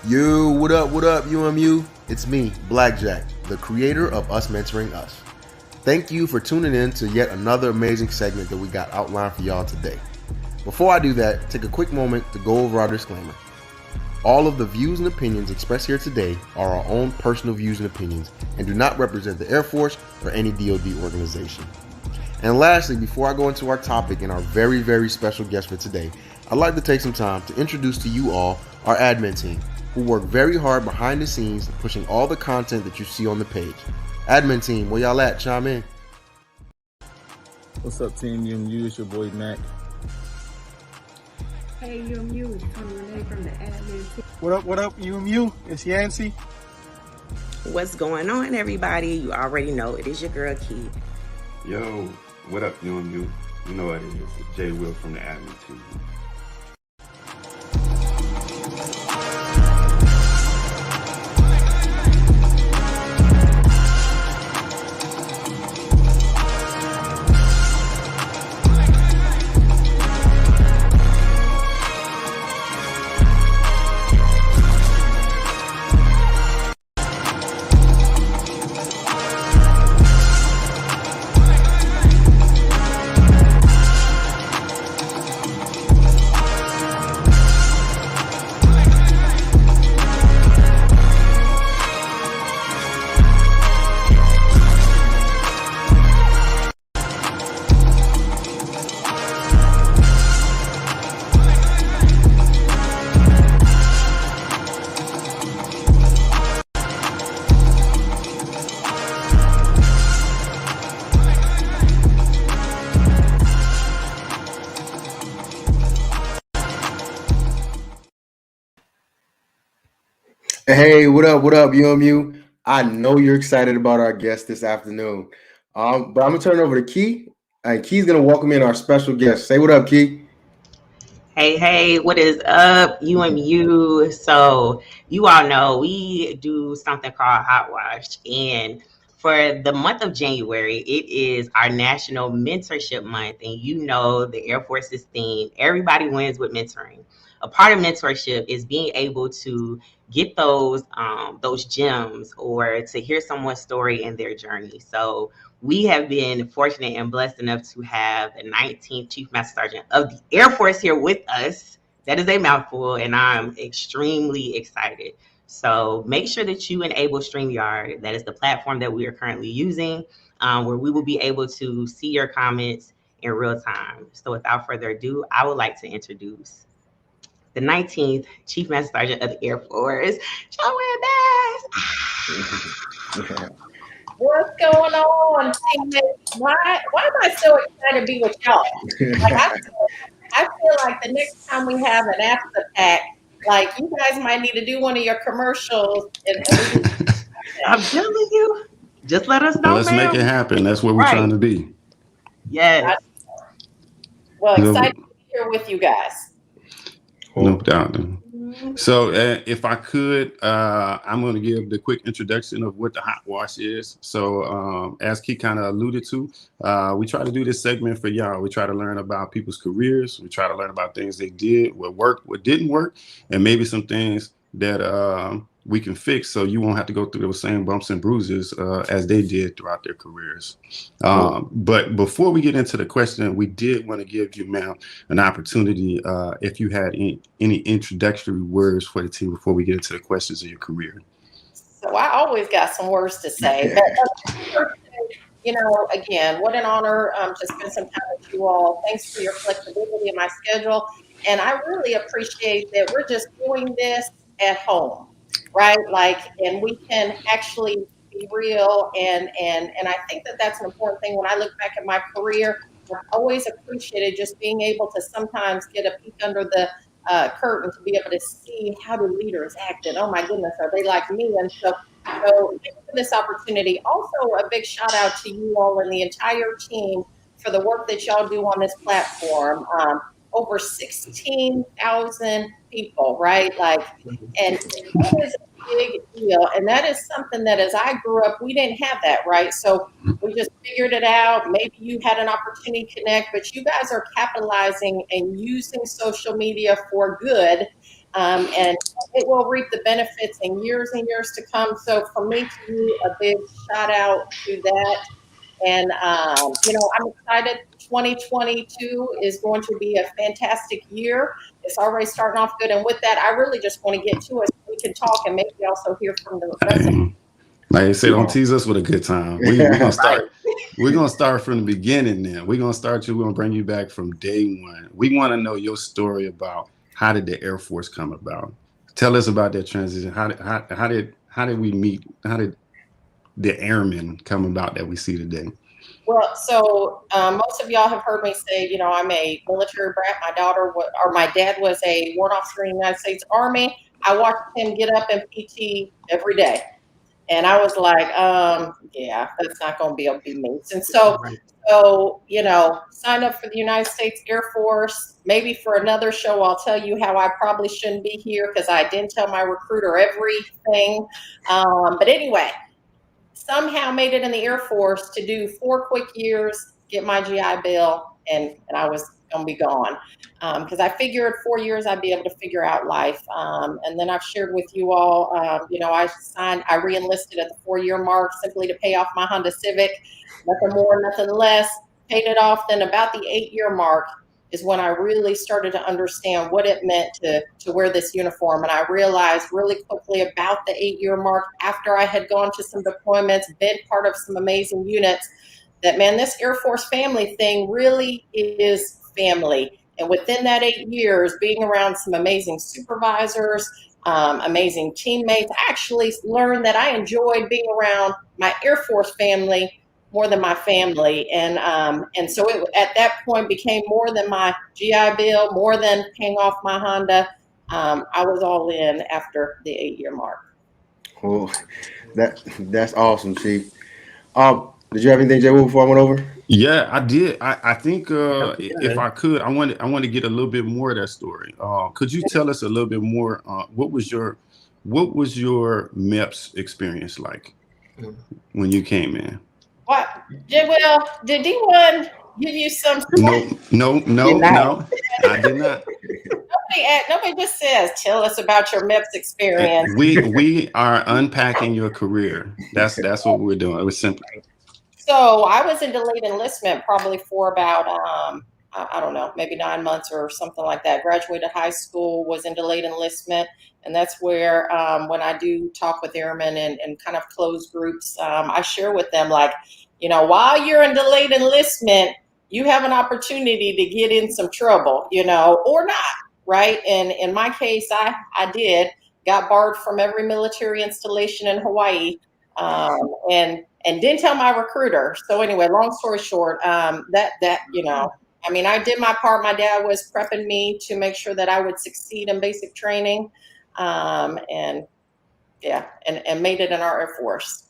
Yo, what up, uMu? It's me, Blackjack, the creator of Us Mentoring Us. Thank you for tuning in to yet another amazing segment that we got outlined for y'all today. Before I do that, take a quick moment to go over our disclaimer. All of the views and opinions expressed here today are our own personal views and opinions and do not represent the Air Force or any DoD organization. And lastly, before I go into our topic and our very, very special guest for today, I'd like to take some time to introduce to you all our admin team, who work very hard behind the scenes, pushing all the content that you see on the page. Admin team, where y'all at? Chime in. What's up, Team uMu? It's your boy, Mac. Hey, uMu, it's Tony Renee from the admin team. What up, uMu? It's Yancey. What's going on, everybody? You already know it is your girl, Key. Yo, what up, uMu? You know what it is. It's Jay Will from the admin team. Hey, what up, uMu? I know you're excited about our guest this afternoon. But I'm gonna turn it over to Key, and Key's gonna welcome in our special guest. Say what up, Key. Hey, what is up, uMu? So, you all know we do something called HotWash. And for the month of January, it is our National Mentorship Month. And you know the Air Force's theme, everybody wins with mentoring. A part of mentorship is being able to get those gems or to hear someone's story and their journey. So we have been fortunate and blessed enough to have the 19th Chief Master Sergeant of the Air Force here with us. That is a mouthful, and I'm extremely excited. So make sure that you enable StreamYard. That is the platform that we are currently using, where we will be able to see your comments in real time. So without further ado, I would like to introduce the 19th Chief Master Sergeant of the Air Force, JoAnnes. What's going on, teammates? Why am I so excited to be with y'all? Like, I feel like the next time we have an after pack, like you guys might need to do one of your commercials. I'm telling you, just let us know. Let's make it happen. That's what we're trying to be. Yes. Well, excited to be here with you guys. No doubt. So if I could, I'm going to give the quick introduction of what the HotWash is. So as Key kind of alluded to, we try to do this segment for y'all. We try to learn about people's careers. We try to learn about things they did, what worked, what didn't work, and maybe some things that we can fix so you won't have to go through those same bumps and bruises as they did throughout their careers. But before we get into the question, we did want to give you, ma'am, an opportunity if you had any introductory words for the team before we get into the questions of your career. So I always got some words to say. But, you know, again, what an honor to spend some time with you all. Thanks for your flexibility in my schedule. And I really appreciate that we're just doing this at home, right? Like, and we can actually be real. And I think that that's an important thing. When I look back at my career, I've always appreciated just being able to sometimes get a peek under the curtain to be able to see how do leaders act. And oh my goodness, are they like me? And so thank you for this opportunity. Also, a big shout out to you all and the entire team for the work that y'all do on this platform. Over 16,000 people, right? Like, and that is a big deal. And that is something that as I grew up, we didn't have that, right? So we just figured it out. Maybe you had an opportunity to connect, but you guys are capitalizing and using social media for good. and it will reap the benefits in years and years to come. So for me, to you, a big shout out to that. And, I'm excited. 2022 is going to be a fantastic year. It's already starting off good. And with that, I really just want to get to it so we can talk and maybe also hear from the rest of Like I said, don't tease us with a good time. We're gonna start. We're gonna start from the beginning. Then we're gonna start you. We're gonna bring you back from day one. We want to know your story about how did the Air Force come about. Tell us about that transition. How did we meet? How did the Airmen come about that we see today? Well, so most of y'all have heard me say, I'm a military brat. My dad was a warrant officer in the United States Army. I watched him get up in PT every day. And I was like, yeah, that's not going to be able to be me. And so, signed up for the United States Air Force. Maybe for another show, I'll tell you how I probably shouldn't be here because I didn't tell my recruiter everything. But anyway, somehow made it in the Air Force to do 4 quick years, get my GI Bill, and I was going to be gone. Because I figured 4 years I'd be able to figure out life. And then I've shared with you all, I re-enlisted at the 4-year mark simply to pay off my Honda Civic. Nothing more, nothing less. Paid it off. Then about the 8-year mark is when I really started to understand what it meant to wear this uniform. And I realized really quickly about the 8-year mark, after I had gone to some deployments, been part of some amazing units, that, man, this Air Force family thing really is family. And within that 8 years, being around some amazing supervisors, amazing teammates, I actually learned that I enjoyed being around my Air Force family more than my family. And so it, at that point, became more than my GI Bill, more than paying off my Honda. I was all in after the 8-year mark. Oh, that's awesome, Chief. Did you have anything, Jay, before I went over? Yeah, I did. I think if I could, I want to get a little bit more of that story. Could you tell us a little bit more? What was your MEPS experience like when you came in? What, Will? Did D1 give you some? No. I did not. Nobody just says, tell us about your MEPS experience. We are unpacking your career. That's what we're doing. It was simple. So I was in delayed enlistment probably for about, I don't know, maybe 9 months or something like that. Graduated high school, was in delayed enlistment. And that's where when I do talk with airmen and kind of closed groups, I share with them, like, while you're in delayed enlistment, you have an opportunity to get in some trouble, or not, right? And in my case, I got barred from every military installation in Hawaii. And didn't tell my recruiter. So anyway, long story short, I did my part. My dad was prepping me to make sure that I would succeed in basic training, and made it in our Air Force.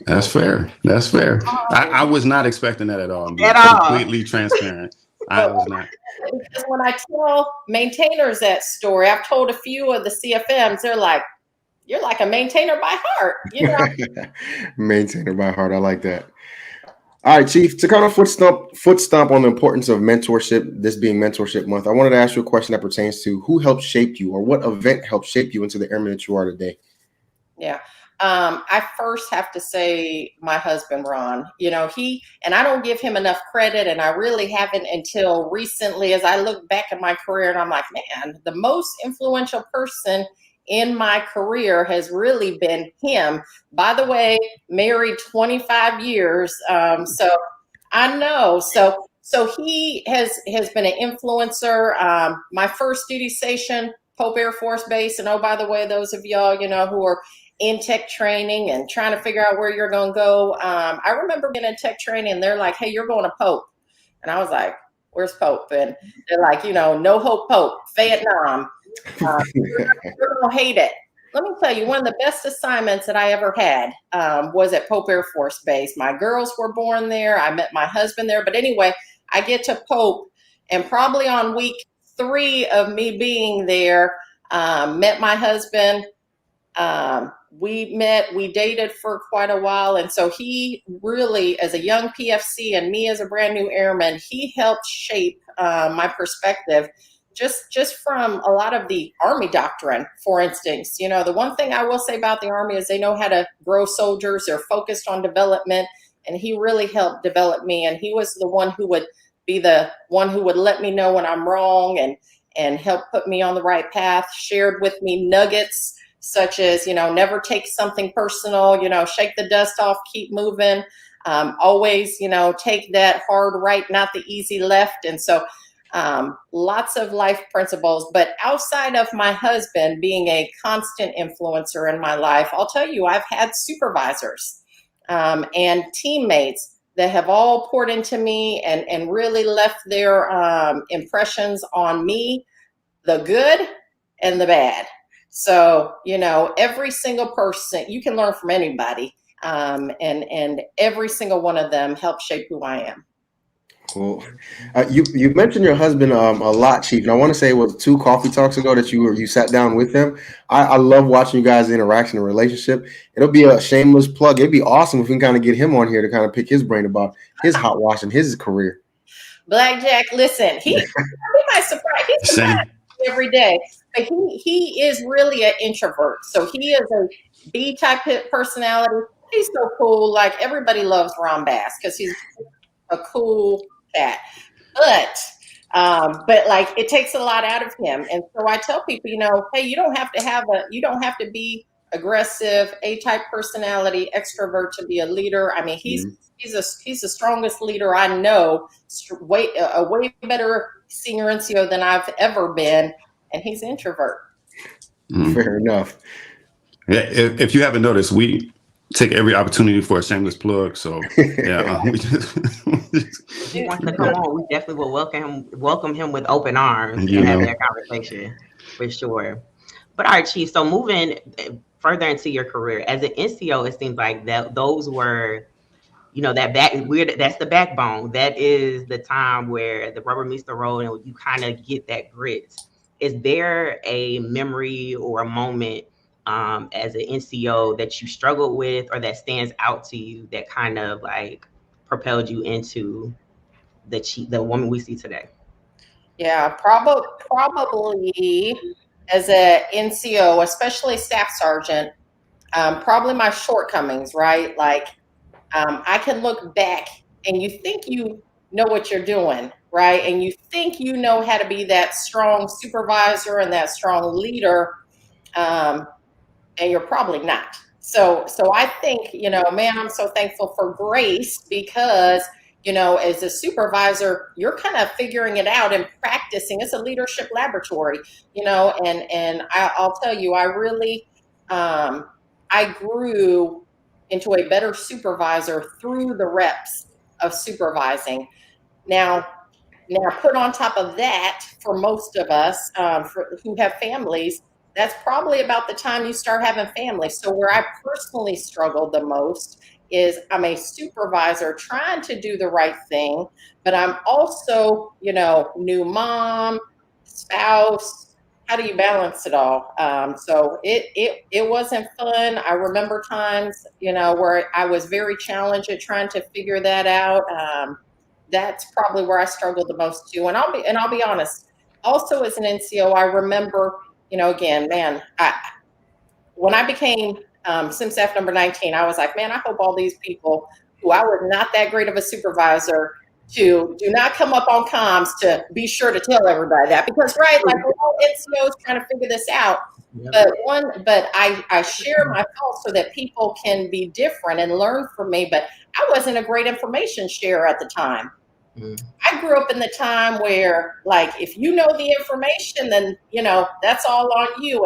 That's fair. I was not expecting that at all. I'm being completely transparent. I was not. Because when I tell maintainers that story, I've told a few of the CFMs, they're like, you're like a maintainer by heart, Maintainer by heart. I like that. All right, Chief, to kind of foot stomp on the importance of mentorship, this being mentorship month, I wanted to ask you a question that pertains to who helped shape you, or what event helped shape you into the airman that you are today? Yeah. I first have to say my husband, Ron, and I don't give him enough credit, and I really haven't until recently, as I look back at my career, and I'm like, man, the most influential person in my career has really been him. By the way, married 25 years. So I know. So he has been an influencer. My first duty station, Pope Air Force Base. And oh, by the way, those of y'all, who are in tech training and trying to figure out where you're going to go. I remember being in tech training and they're like, hey, you're going to Pope. And I was like, where's Pope? And they're like, no hope Pope, Vietnam. You're gonna hate it. Let me tell you, one of the best assignments that I ever had was at Pope Air Force Base. My girls were born there. I met my husband there. But anyway, I get to Pope, and probably on week 3 of me being there, met my husband. We dated for quite a while. And so he really, as a young PFC and me as a brand new airman, he helped shape my perspective. just from a lot of the Army doctrine, for instance. The one thing I will say about the Army is they know how to grow soldiers. They're focused on development, and he really helped develop me. And he was the one who would be the one who would let me know when I'm wrong and help put me on the right path, shared with me nuggets such as, never take something personal, shake the dust off, keep moving, always, take that hard right, not the easy left. And so lots of life principles. But outside of my husband being a constant influencer in my life, I'll tell you, I've had supervisors and teammates that have all poured into me and really left their impressions on me, the good and the bad. So, every single person, you can learn from anybody, and every single one of them helped shape who I am. Cool. You mentioned your husband a lot, Chief, and I want to say it was 2 coffee talks ago that you sat down with him. I love watching you guys' interaction and relationship. It'll be a shameless plug. It'd be awesome if we can kind of get him on here to kind of pick his brain about his hot wash and his career. Blackjack, listen, he might surprise. He's surprised every day, but he is really an introvert. So he is a B type personality. He's so cool. Like everybody loves Ron Bass because he's a cool cat. But like it takes a lot out of him. And so I tell people, hey, you don't have to be aggressive, A-type personality, extrovert to be a leader. I mean, he's the strongest leader I know, a way better senior NCO than I've ever been, and he's an introvert. Fair enough. Yeah, if you haven't noticed, we take every opportunity for a shameless plug. So yeah, if he wants to come on, we definitely will welcome him with open arms and have that conversation for sure. But all right, Chief. So moving further into your career as an NCO, it seems like that those were, that's the backbone. That is the time where the rubber meets the road and you kind of get that grit. Is there a memory or a moment as an NCO that you struggled with or that stands out to you that kind of like propelled you into the woman we see today? Yeah, probably as a NCO, especially staff sergeant, probably my shortcomings, right? Like I can look back and you think you know what you're doing, right? And you think you know how to be that strong supervisor and that strong leader, and you're probably not. So I think, man, I'm so thankful for grace because, as a supervisor, you're kind of figuring it out and practicing. It's a leadership laboratory, and I'll tell you, I really, I grew into a better supervisor through the reps of supervising. Now put on top of that, for most of us who have families, that's probably about the time you start having families. So where I personally struggled the most is I'm a supervisor trying to do the right thing, but I'm also, new mom, spouse. How do you balance it all? So it wasn't fun. I remember times, where I was very challenged at trying to figure that out. That's probably where I struggled the most too. And I'll be honest. Also, as an NCO, I remember, again, man, when I became CMSAF number 19, I was like, man, I hope all these people who I was not that great of a supervisor to do not come up on comms to be sure to tell everybody that, because right, like we're all NCOs trying to figure this out. Yep. But I share my thoughts so that people can be different and learn from me. But I wasn't a great information sharer at the time. I grew up in the time where, like, if you know the information, then that's all on you.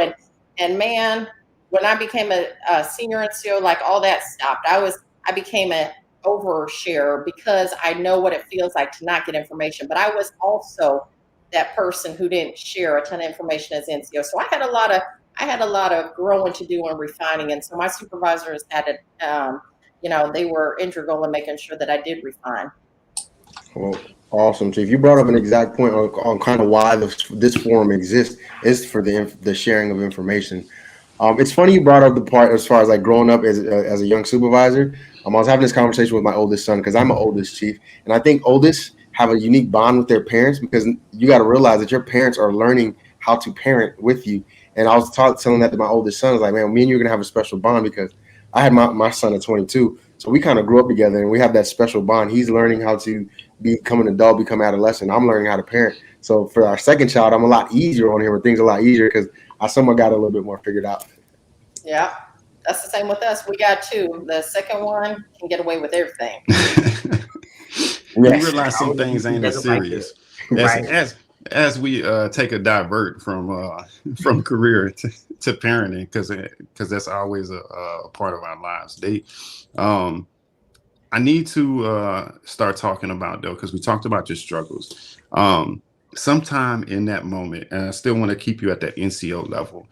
And man, when I became a senior NCO, like all that stopped. I became an oversharer because I know what it feels like to not get information. But I was also that person who didn't share a ton of information as NCO. So I had a lot of growing to do and refining. And so my supervisors had they were integral in making sure that I did refine. Well, awesome, Chief. You brought up an exact point on kind of why this forum exists, is for the sharing of information. It's funny you brought up the part as far as like growing up as a young supervisor. I was having this conversation with my oldest son because I'm an oldest, Chief, and I think oldest have a unique bond with their parents, because you got to realize that your parents are learning how to parent with you. And I was telling that to my oldest son. I was like, man, me and you are going to have a special bond, because I had my son at 22. So we kind of grew up together and we have that special bond. He's learning how to become an adult, become adolescent. I'm learning how to parent. So for our second child, I'm a lot easier on him, or things a lot easier, because I somewhat got a little bit more figured out. Yeah, that's the same with us. We got two. The second one can get away with everything. You realize some things ain't as serious. Right. As we take a divert from career to parenting, because that's always a part of our lives. I need to start talking about, though, because we talked about your struggles. Sometime in that moment, and I still want to keep you at that NCO level.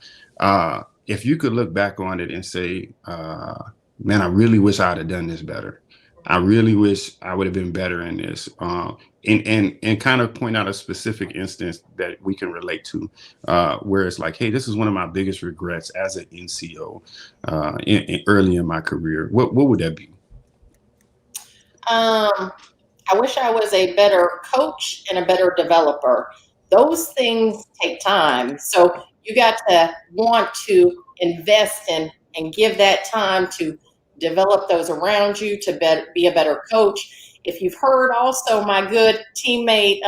If you could look back on it and say, man, I really wish I'd have done this better. I really wish I would have been better in this, and kind of point out a specific instance that we can relate to, where it's like, hey, this is one of my biggest regrets as an NCO early in my career. What would that be? I wish I was a better coach and a better developer. Those things take time. So you got to want to invest in and give that time to develop those around you to be a better coach. If you've heard also my good teammate,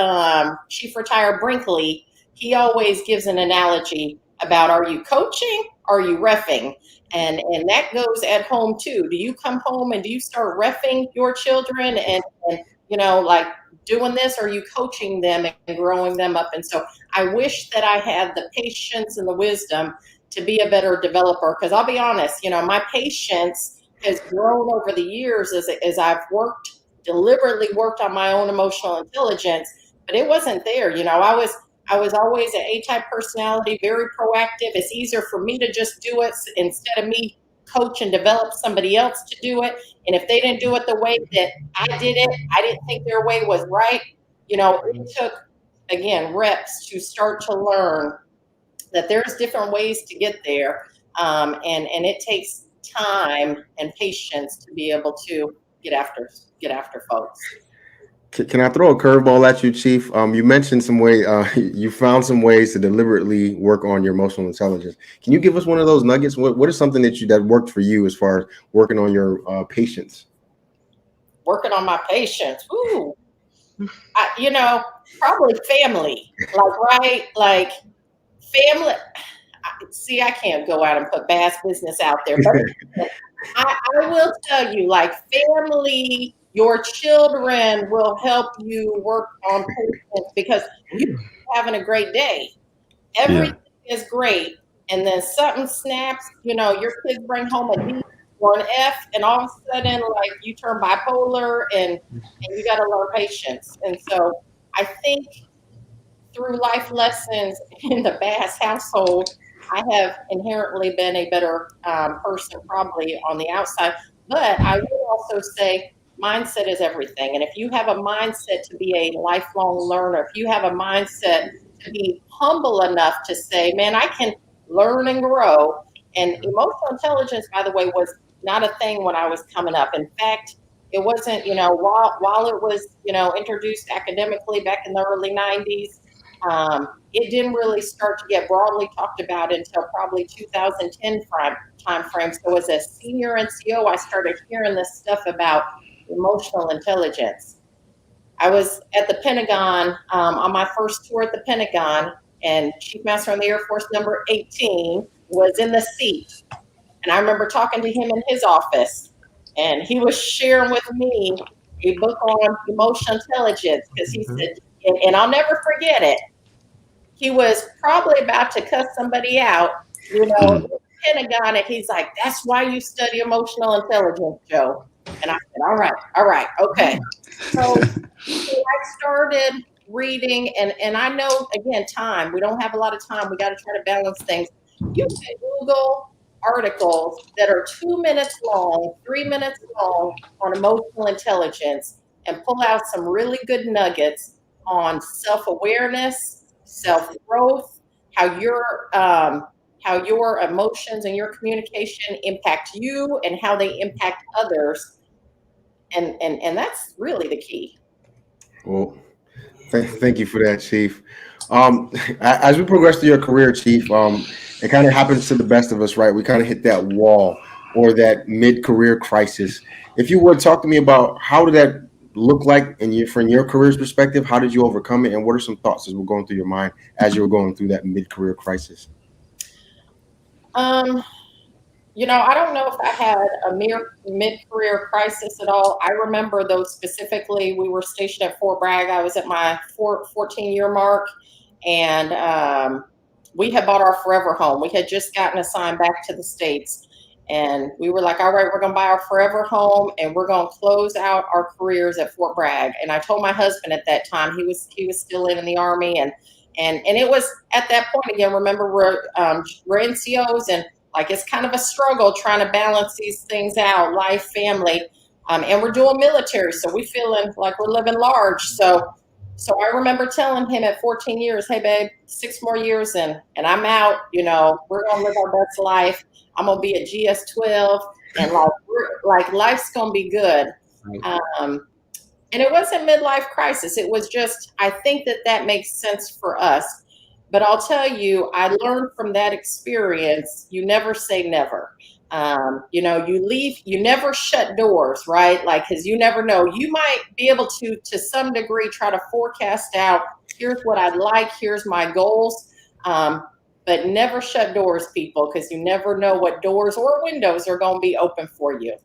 Chief Retired Brinkley, he always gives an analogy about, are you coaching? Or are you reffing? And that goes at home too. Do you come home and do you start reffing your children and like doing this? Or are you coaching them and growing them up? And so I wish that I had the patience and the wisdom to be a better developer, because I'll be honest, my patience has grown over the years as I've deliberately worked on my own emotional intelligence, but it wasn't there. I was always an A-type personality, very proactive. It's easier for me to just do it instead of me coach and develop somebody else to do it. And if they didn't do it the way that I did it, I didn't think their way was right. It took, again, reps to start to learn that there's different ways to get there. And it takes time and patience to be able to get after folks. Can I throw a curveball at you, Chief? You mentioned some way, you found some ways to deliberately work on your emotional intelligence. Can you give us one of those nuggets? What is something that worked for you as far as working on your patience? Working on my patience. Ooh, probably family. Like family. See, I can't go out and put bass business out there, but I will tell you, like, family, your children will help you work on patience, because you're having a great day. Everything is great. And then something snaps, your kids bring home a D or an F, and all of a sudden, like, you turn bipolar and you got to learn patience. And so I think through life lessons in the Bass household, I have inherently been a better person probably on the outside. But I will also say mindset is everything. And if you have a mindset to be a lifelong learner, if you have a mindset to be humble enough to say, man, I can learn and grow. And emotional intelligence, by the way, was not a thing when I was coming up. In fact, it wasn't, while it was, introduced academically back in the early 90s, it didn't really start to get broadly talked about until probably 2010 time frame. So as a senior NCO, I started hearing this stuff about emotional intelligence. I was at the Pentagon on my first tour at the Pentagon, and Chief Master on the Air Force number 18 was in the seat. And I remember talking to him in his office, and he was sharing with me a book on emotional intelligence, because he said, and I'll never forget it, he was probably about to cuss somebody out, in the Pentagon, and he's like, that's why you study emotional intelligence, Joe. And I said, all right, okay. So I started reading, and I know, again, time. We don't have a lot of time. We got to try to balance things. You can Google articles that are 2 minutes long, 3 minutes long on emotional intelligence, and pull out some really good nuggets on self-awareness, self-growth, how your emotions and your communication impact you and how they impact others. And that's really the key. Well, Thank you for that, Chief. As we progress through your career, Chief, it kind of happens to the best of us, right? We kind of hit that wall or that mid-career crisis. If you would talk to me about how did that look like from your career's perspective, how did you overcome it, and what are some thoughts as we're going through your mind as you were going through that mid-career crisis? I don't know if I had a mid-career crisis at all. I remember though specifically, we were stationed at Fort Bragg. I was at my 14-year mark, and we had bought our forever home. We had just gotten assigned back to the States, and we were like, all right, we're going to buy our forever home, and we're going to close out our careers at Fort Bragg. And I told my husband at that time, he was still in the Army, and it was at that point again. Remember, we're NCOs, and like it's kind of a struggle trying to balance these things out, life, family, and we're doing military, so we feeling like we're living large. So I remember telling him at 14 years, hey babe, 6 more years and I'm out. We're gonna live our best life. I'm gonna be at GS-12, and life's gonna be good. Right. And it wasn't midlife crisis. It was just, I think that makes sense for us. But I'll tell you, I learned from that experience, you never say never. You leave, you never shut doors, right? Like, because you never know. You might be able to some degree, try to forecast out, here's what I'd like, here's my goals. But never shut doors, people, because you never know what doors or windows are going to be open for you.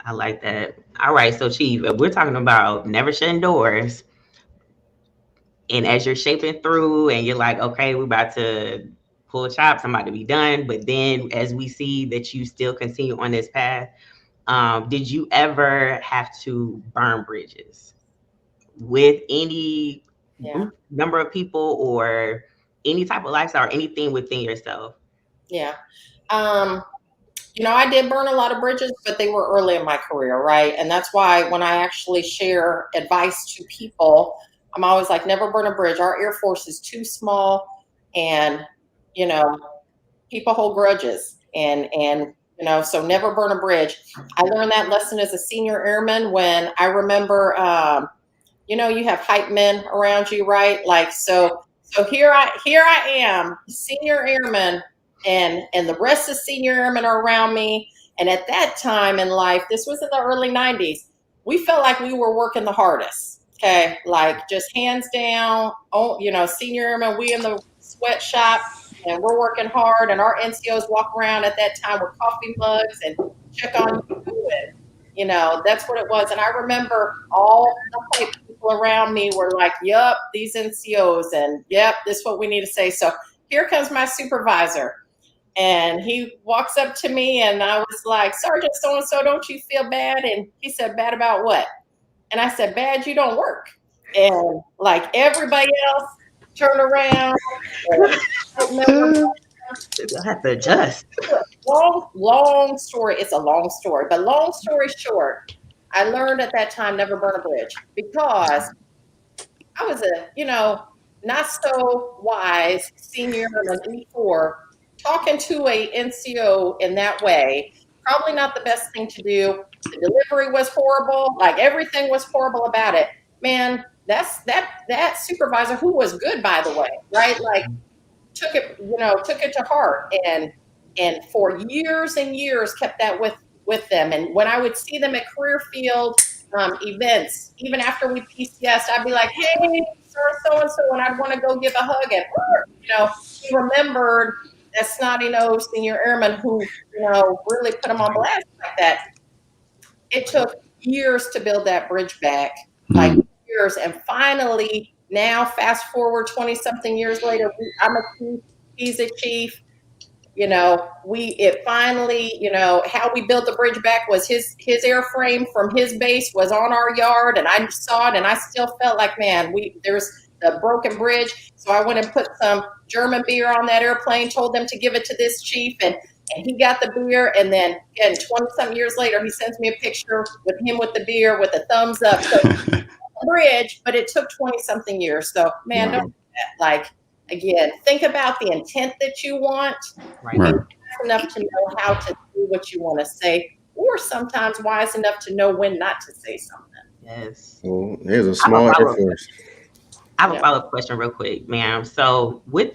I like that. All right, so Chief, if we're talking about never shutting doors, and as you're shaping through and you're like, okay, we're about to pull chops, I'm about to be done. But then as we see that you still continue on this path, did you ever have to burn bridges with any number of people or any type of lifestyle or anything within yourself? Yeah. I did burn a lot of bridges, but they were early in my career, right? And that's why when I actually share advice to people, I'm always like, never burn a bridge. Our Air Force is too small, and people hold grudges, and so never burn a bridge. I learned that lesson as a senior airman when I remember, you have hype men around you, right? Like, so here I am, senior airman, and the rest of senior airmen are around me. And at that time in life, this was in the early 90s, we felt like we were working the hardest. Okay, like just hands down, senior airmen, we in the sweatshop, and we're working hard, and our NCOs walk around at that time with coffee mugs and check on you, and that's what it was. And I remember all the white people around me were like, yup, these NCOs, and yep, this is what we need to say. So here comes my supervisor, and he walks up to me, and I was like, Sergeant so-and-so, don't you feel bad? And he said, bad about what? And I said, bad, you don't work. And like everybody else turned around. I have to adjust. Long story. It's a long story. But long story short, I learned at that time, never burn a bridge, because I was a, not so wise senior in E4, talking to a NCO in that way, probably not the best thing to do. The delivery was horrible. Like everything was horrible about it. Man, that supervisor, who was good, by the way, right? Like took it to heart, and for years and years kept that with them. And when I would see them at career field events, even after we PCS'd, I'd be like, hey, sir, so-and-so, and I'd want to go give a hug. And, he remembered that snotty-nosed senior airman who, really put him on blast like that. It took years to build that bridge back, like years. And finally, now, fast forward 20-something years later, I'm a chief, he's a chief. It finally, how we built the bridge back was his airframe from his base was on our yard, and I saw it, and I still felt like, man, there's the broken bridge. So I went and put some German beer on that airplane, told them to give it to this chief, and he got the beer. And then again, 20-something years later, he sends me a picture with him with the beer with a thumbs up. So bridge, but it took 20-something years. So man, don't do that. Like, again, think about the intent that you want. Right. Enough to know how to do what you want to say, or sometimes wise enough to know when not to say something. Yes. Well, here's a I have a small Air follow-up Force. I have a follow-up question real quick, ma'am. So with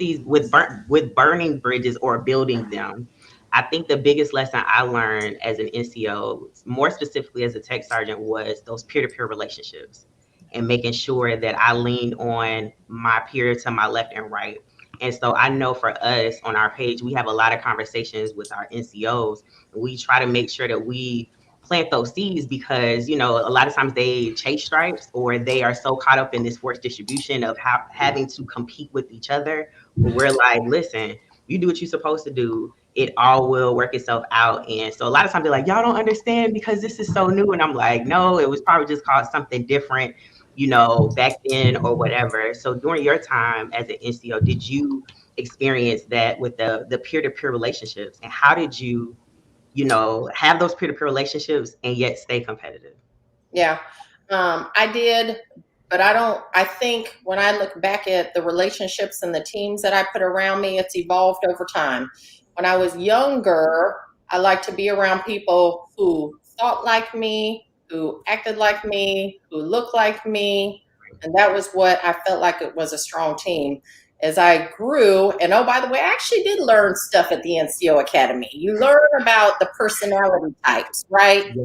burning bridges or building them, I think the biggest lesson I learned as an NCO, more specifically as a tech sergeant, was those peer-to-peer relationships and making sure that I leaned on my peer to my left and right. And so I know for us on our page, we have a lot of conversations with our NCOs. We try to make sure that we plant those seeds because, you know, a lot of times they chase stripes or they are so caught up in this force distribution of having to compete with each other. But we're like, listen, you do what you're supposed to do. It all will work itself out. And so a lot of times they're like, y'all don't understand because this is so new. And I'm like, no, it was probably just called something different, you know, back then or whatever. So during your time as an NCO, did you experience that with the peer-to-peer relationships? And how did you, you know, have those peer-to-peer relationships and yet stay competitive? Yeah, I did, but I think when I look back at the relationships and the teams that I put around me, it's evolved over time. When I was younger, I liked to be around people who thought like me, who acted like me, who looked like me. And that was what I felt like it was a strong team. As I grew, and oh, by the way, I actually did learn stuff at the NCO Academy. You learn about the personality types, right?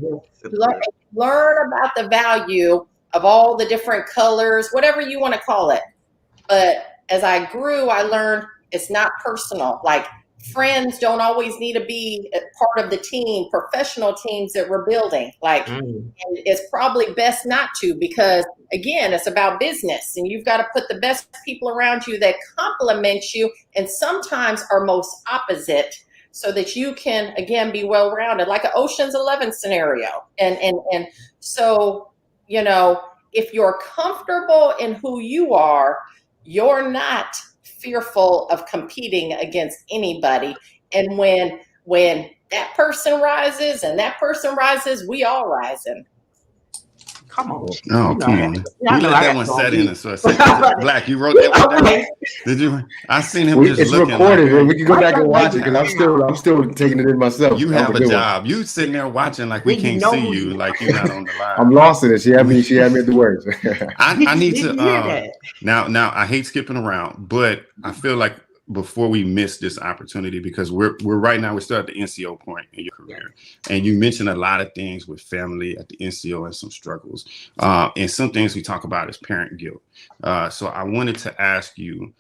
Learn about the value of all the different colors, whatever you want to call it. But as I grew, I learned it's not personal. Like friends don't always need to be part of the team, professional teams that we're building. Like it's probably best not to because again, it's about business and you've got to put the best people around you that complement you and sometimes are most opposite so that you can again be well-rounded, like an Ocean's 11 scenario. And so, you know, if you're comfortable in who you are, you're not fearful of competing against anybody. And when that person rises and that person rises, we all rising. Come on. Oh, come on. You let that one set in. So Black, you wrote that one down? Did you? I seen him just it's looking recorded, like, and we can go back and watch it because I'm still taking it in myself. You have a job. You sitting there watching like we can't see you, like you're not on the live. I'm lost in it. She had me at the words. I need to now I hate skipping around, but I feel like before we miss this opportunity, because we're right now, we're still at the NCO point in your career. And you mentioned a lot of things with family at the NCO and some struggles. And some things we talk about is parent guilt. So I wanted to ask you,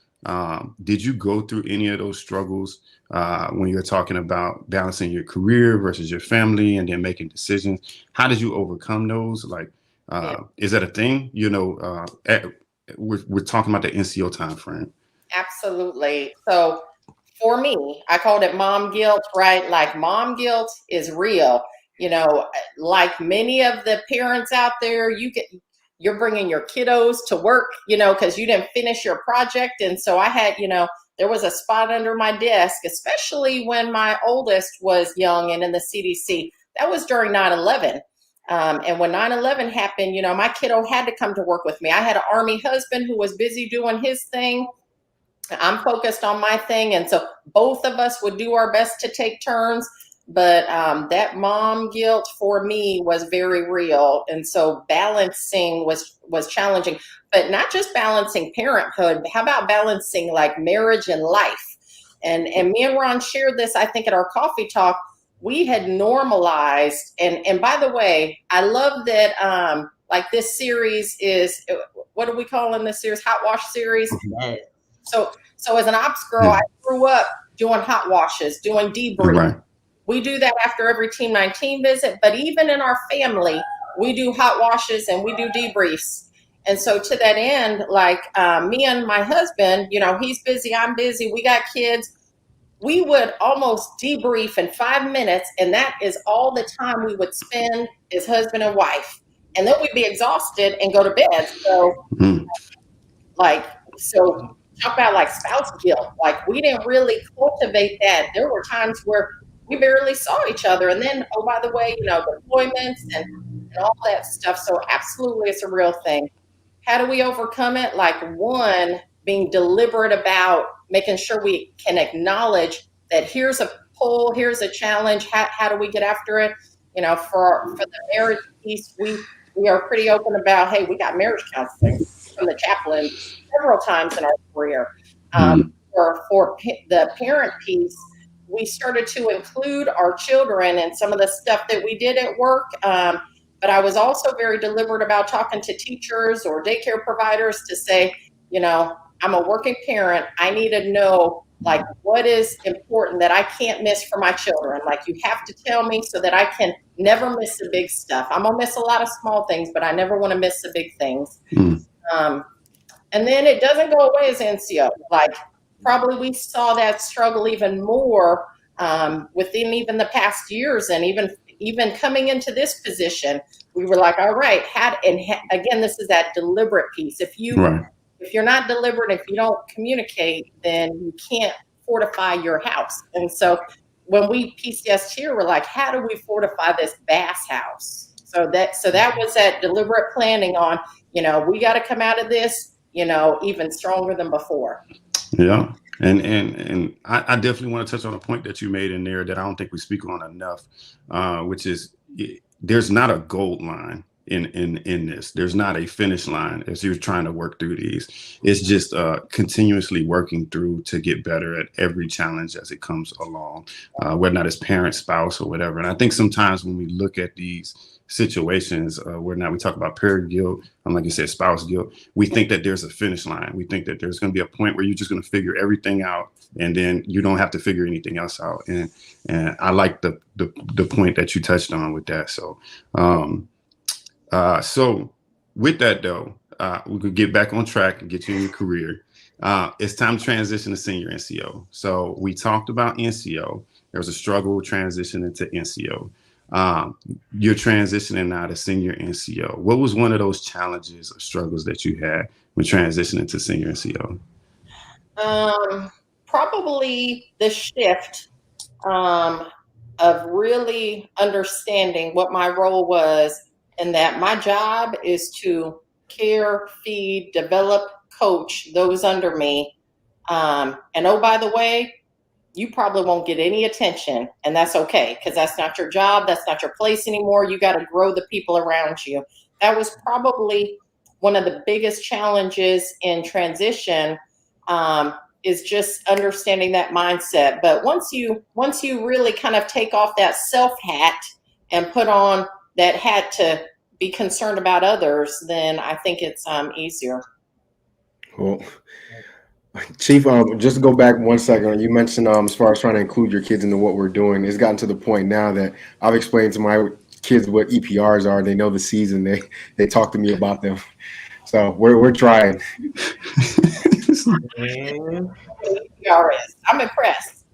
did you go through any of those struggles when you're talking about balancing your career versus your family and then making decisions? How did you overcome those? Like, is that a thing? You know, we're talking about the NCO time frame. Absolutely. So for me, I called it mom guilt, right? Like mom guilt is real. You know, like many of the parents out there, you're bringing your kiddos to work, you know, because you didn't finish your project. And so I had, you know, there was a spot under my desk, especially when my oldest was young and in the CDC. That was during 9/11. And when 9/11 happened, you know, my kiddo had to come to work with me. I had an Army husband who was busy doing his thing. I'm focused on my thing. And so both of us would do our best to take turns. But that mom guilt for me was very real. And so balancing was challenging, but not just balancing parenthood. How about balancing like marriage and life? And me and Ron shared this, I think, at our coffee talk. We had normalized. And by the way, I love that like this series is, what are we calling this series? HotWash Series. So as an ops girl, I grew up doing hot washes, doing debriefs. Right. We do that after every Team 19 visit, but even in our family, we do hot washes and we do debriefs. And so to that end, like me and my husband, you know, he's busy, I'm busy, we got kids. We would almost debrief in 5 minutes, and that is all the time we would spend as husband and wife. And then we'd be exhausted and go to bed. So talk about like spouse guilt. Like we didn't really cultivate that. There were times where we barely saw each other. And then, oh, by the way, you know, deployments and all that stuff. So absolutely, it's a real thing. How do we overcome it? Like one, being deliberate about making sure we can acknowledge that here's a pull, here's a challenge. How do we get after it? You know, for the marriage piece, we are pretty open about, hey, we got marriage counseling from the chaplain several times in our career. For the parent piece, we started to include our children in some of the stuff that we did at work. But I was also very deliberate about talking to teachers or daycare providers to say, I'm a working parent. I need to know, like, what is important that I can't miss for my children. Like, you have to tell me so that I can never miss the big stuff. I'm going to miss a lot of small things, but I never want to miss the big things. And then it doesn't go away as NCO. Like, probably we saw that struggle even more within even the past years, and even coming into this position, we were like, all right, again, this is that deliberate piece. If you're not deliberate, if you don't communicate, then you can't fortify your house. And so when we PCS here, we're like, how do we fortify this bass house? So that was that deliberate planning on, we got to come out of this, even stronger than before. Yeah. And I definitely want to touch on a point that you made in there that I don't think we speak on enough, which is there's not a gold line in this. There's not a finish line as you're trying to work through these. It's just continuously working through to get better at every challenge as it comes along, whether or not it's parent, spouse, or whatever. And I think sometimes when we look at these situations where now we talk about parent guilt, like you said, spouse guilt, we think that there's a finish line. We think that there's going to be a point where you're just going to figure everything out, and then you don't have to figure anything else out. And I like the point that you touched on with that. So so with that though, we could get back on track and get you in your career. It's time to transition to senior NCO. So we talked about NCO. There was a struggle transitioning to NCO. You're transitioning now to senior NCO. What was one of those challenges or struggles that you had when transitioning to senior NCO? Probably the shift of really understanding what my role was, and that my job is to care, feed, develop, coach those under me. And oh, by the way, you probably won't get any attention, and that's okay, because that's not your job. That's not your place anymore. You got to grow the people around you. That was probably one of the biggest challenges in transition, is just understanding that mindset. But once you really kind of take off that self hat and put on that hat to be concerned about others, then I think it's easier. Cool. Chief, just to go back 1 second, you mentioned as far as trying to include your kids into what we're doing, it's gotten to the point now that I've explained to my kids what EPRs are. They know the season. They talk to me about them. So we're trying. I'm impressed.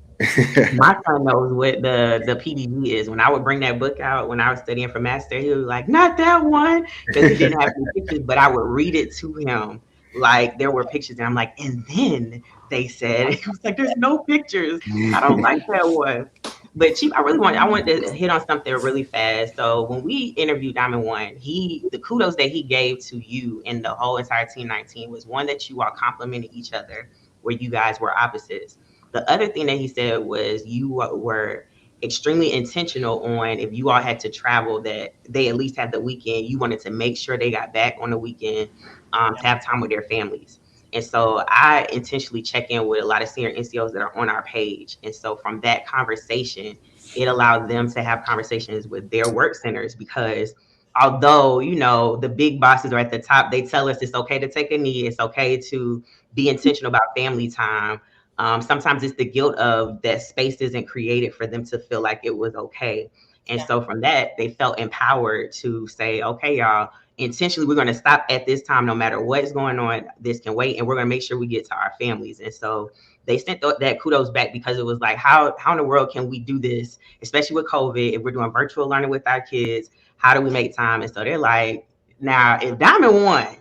My son knows what the PDD is. When I would bring that book out when I was studying for master, he was like, not that one, because he didn't have any pictures, but I would read it to him. Like, there were pictures, and I'm like, and then they said, he was like, there's no pictures. I don't like that one. But Chief, I wanted to hit on something really fast. So when we interviewed Diamond One, the kudos that he gave to you and the whole entire Team 19 was one, that you all complimented each other where you guys were opposites. The other thing that he said was you were extremely intentional on, if you all had to travel, that they at least had the weekend. You wanted to make sure they got back on the weekend to have time with their families. And so I intentionally check in with a lot of senior NCOs that are on our page. And so from that conversation, it allowed them to have conversations with their work centers, because although, the big bosses are at the top, they tell us it's okay to take a knee. It's okay to be intentional about family time. Sometimes it's the guilt of that space isn't created for them to feel like it was okay. And so from that, they felt empowered to say, okay, y'all, intentionally, we're going to stop at this time, no matter what's going on. This can wait, and we're going to make sure we get to our families. And so they sent that kudos back, because it was like, how in the world can we do this, especially with COVID, if we're doing virtual learning with our kids? How do we make time? And so they're like, now, if Diamond One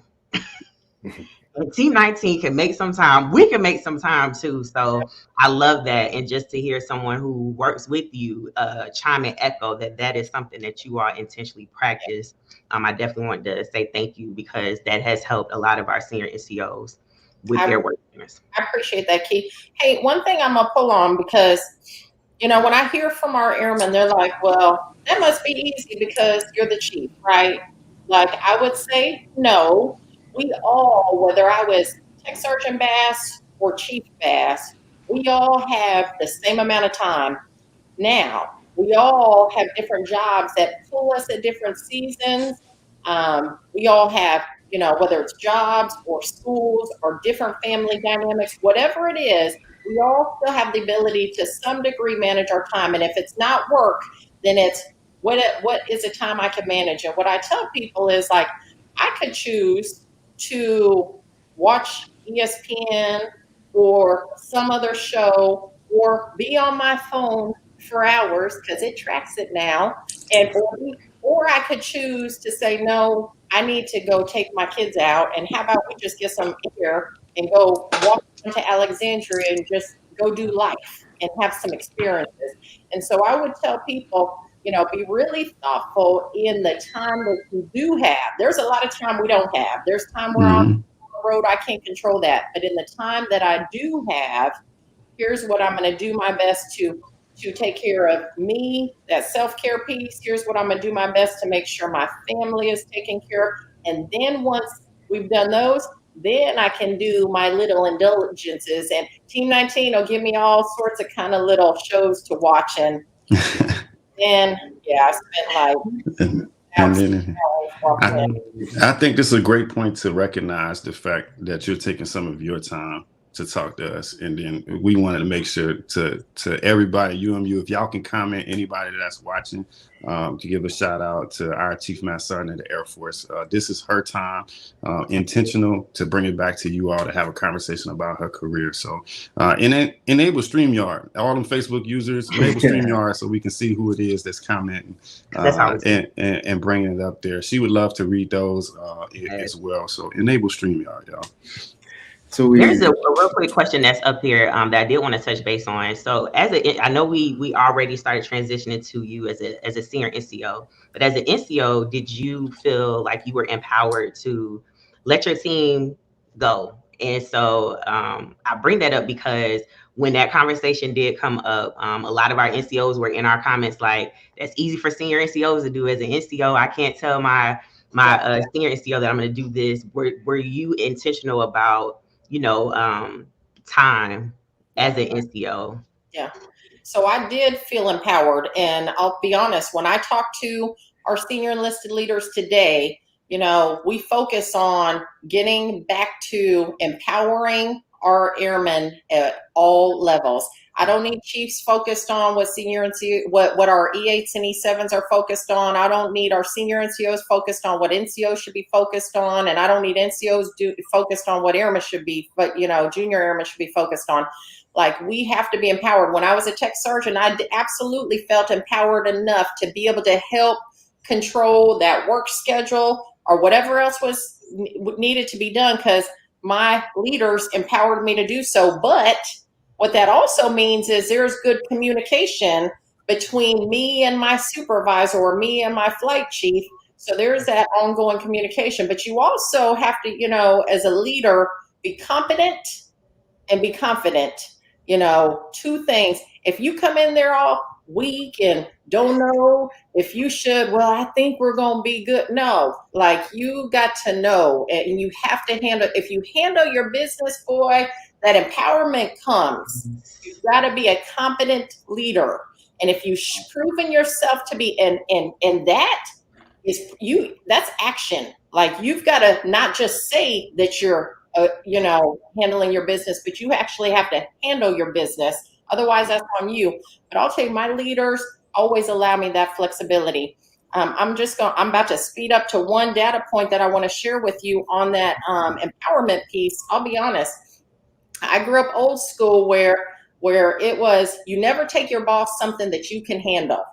and Team 19 can make some time, we can make some time too. So I love that. And just to hear someone who works with you chime and echo that is something that you all intentionally practice. I definitely want to say thank you, because that has helped a lot of our senior NCOs with their work. I appreciate that, Keith. Hey, one thing I'm going to pull on, because, when I hear from our airmen, they're like, well, that must be easy because you're the chief, right? Like I would say, no, we all, whether I was Tech Sergeant Bass or Chief Bass, we all have the same amount of time. Now, we all have different jobs that pull us at different seasons. We all have, whether it's jobs or schools or different family dynamics, whatever it is, we all still have the ability to some degree manage our time. And if it's not work, then it's what is a time I can manage. And what I tell people is like, I could choose to watch ESPN or some other show or be on my phone for hours because it tracks it now, and or I could choose to say no, I need to go take my kids out, and how about we just get some air and go walk into Alexandria and just go do life and have some experiences. And so I would tell people, be really thoughtful in the time that you do have. There's a lot of time we don't have. There's time where I'm on the road, I can't control that, but in the time that I do have, here's what I'm going to do my best to take care of me, that self-care piece. Here's what I'm going to do my best to make sure my family is taken care of. And then once we've done those, then I can do my little indulgences. And Team 19 will give me all sorts of kind of little shows to watch. And then, I spent I think this is a great point to recognize the fact that you're taking some of your time to talk to us, and then we wanted to make sure to everybody, uMu, if y'all can comment, anybody that's watching, to give a shout out to our Chief Master Sergeant of the Air Force. This is her time, intentional to bring it back to you all to have a conversation about her career. So enable StreamYard, all them Facebook users, enable StreamYard so we can see who it is that's commenting and bringing it up there. She would love to read those as well. So enable StreamYard, y'all. So there's a real quick question that's up here that I did want to touch base on. So I know we already started transitioning to you as a senior NCO, but as an NCO, did you feel like you were empowered to let your team go? And so I bring that up because when that conversation did come up, a lot of our NCOs were in our comments like, that's easy for senior NCOs to do. As an NCO, I can't tell my senior NCO that I'm going to do this. Were you intentional about time as an NCO? Yeah. So I did feel empowered, and I'll be honest, when I talk to our senior enlisted leaders today, we focus on getting back to empowering our airmen at all levels. I don't need chiefs focused on what senior NCO, what our E8s and E7s are focused on. I don't need our senior NCOs focused on what NCOs should be focused on, and I don't need NCOs focused on what airmen should be, but junior airmen should be focused on. Like, we have to be empowered. When I was a tech sergeant, I absolutely felt empowered enough to be able to help control that work schedule or whatever else was needed to be done because my leaders empowered me to do so. But what that also means is there's good communication between me and my supervisor or me and my flight chief. So there's that ongoing communication. But you also have to, as a leader, be competent and be confident. Two things. If you come in there all weak and don't know if you should, well, I think we're going to be good. No, like, you got to know, and you have to if you handle your business, boy, that empowerment comes. You've got to be a competent leader. And if you've proven yourself to be, and that is that's action. Like, you've got to not just say that you're, handling your business, but you actually have to handle your business. Otherwise, that's on you. But I'll tell you, my leaders always allow me that flexibility. I'm about to speed up to one data point that I want to share with you on that empowerment piece. I'll be honest. I grew up old school where it was, you never take your boss something that you can handle.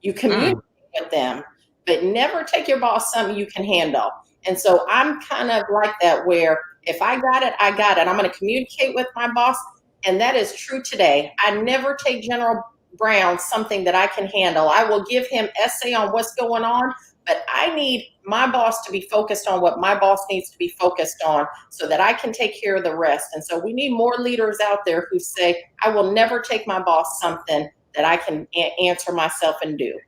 You communicate with them, but never take your boss something you can handle. And so I'm kind of like that, where if I got it, I got it. I'm going to communicate with my boss. And that is true today. I never take General Brown something that I can handle. I will give him essay on what's going on, but I need my boss to be focused on what my boss needs to be focused on so that I can take care of the rest. And so we need more leaders out there who say, I will never take my boss something that I can answer myself and do.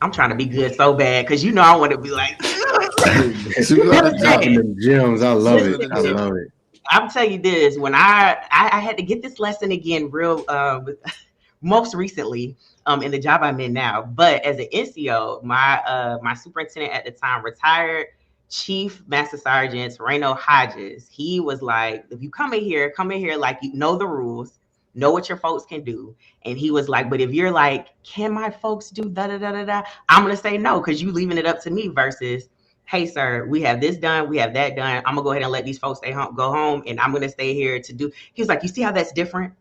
I'm trying to be good so bad because I want to be like. Dropping them gems. I love it. I love it. I'm telling you this, when I had to get this lesson again real most recently in the job I'm in now. But as an NCO, my superintendent at the time, retired Chief Master Sergeant Reno Hodges, he was like, if you come in here like you know the rules, know what your folks can do. And he was like, but if you're like, can my folks do da da da da da, I'm gonna say no, because you leaving it up to me versus, hey sir, we have this done, we have that done. I'm gonna go ahead and let these folks go home, and I'm gonna stay here to do. He was like, you see how that's different?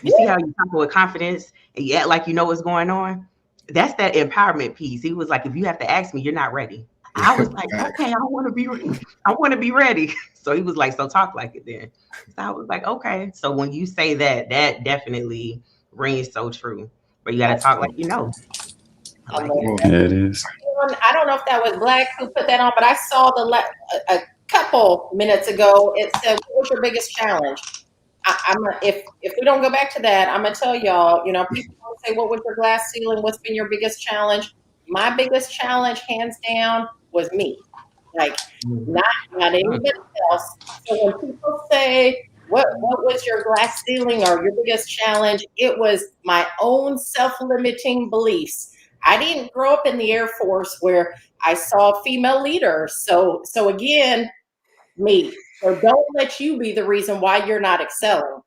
You see how you talk with confidence and you act like you know what's going on? That's that empowerment piece. He was like, if you have to ask me, you're not ready. I was like, okay, I want to be ready. So he was like, so talk like it then. So I was like, okay. So when you say that, that definitely rings so true. But you got to talk like you know. It is. I don't know if that was Black who put that on, but I saw a couple minutes ago. It said, "What was your biggest challenge?" If we don't go back to that, I'm gonna tell y'all. People say, "What was your glass ceiling? What's been your biggest challenge?" My biggest challenge, hands down, was me. Like not anybody else. So when people say, what was your glass ceiling or your biggest challenge? It was my own self-limiting beliefs. I didn't grow up in the Air Force where I saw female leaders. So again, me. So don't let you be the reason why you're not excelling.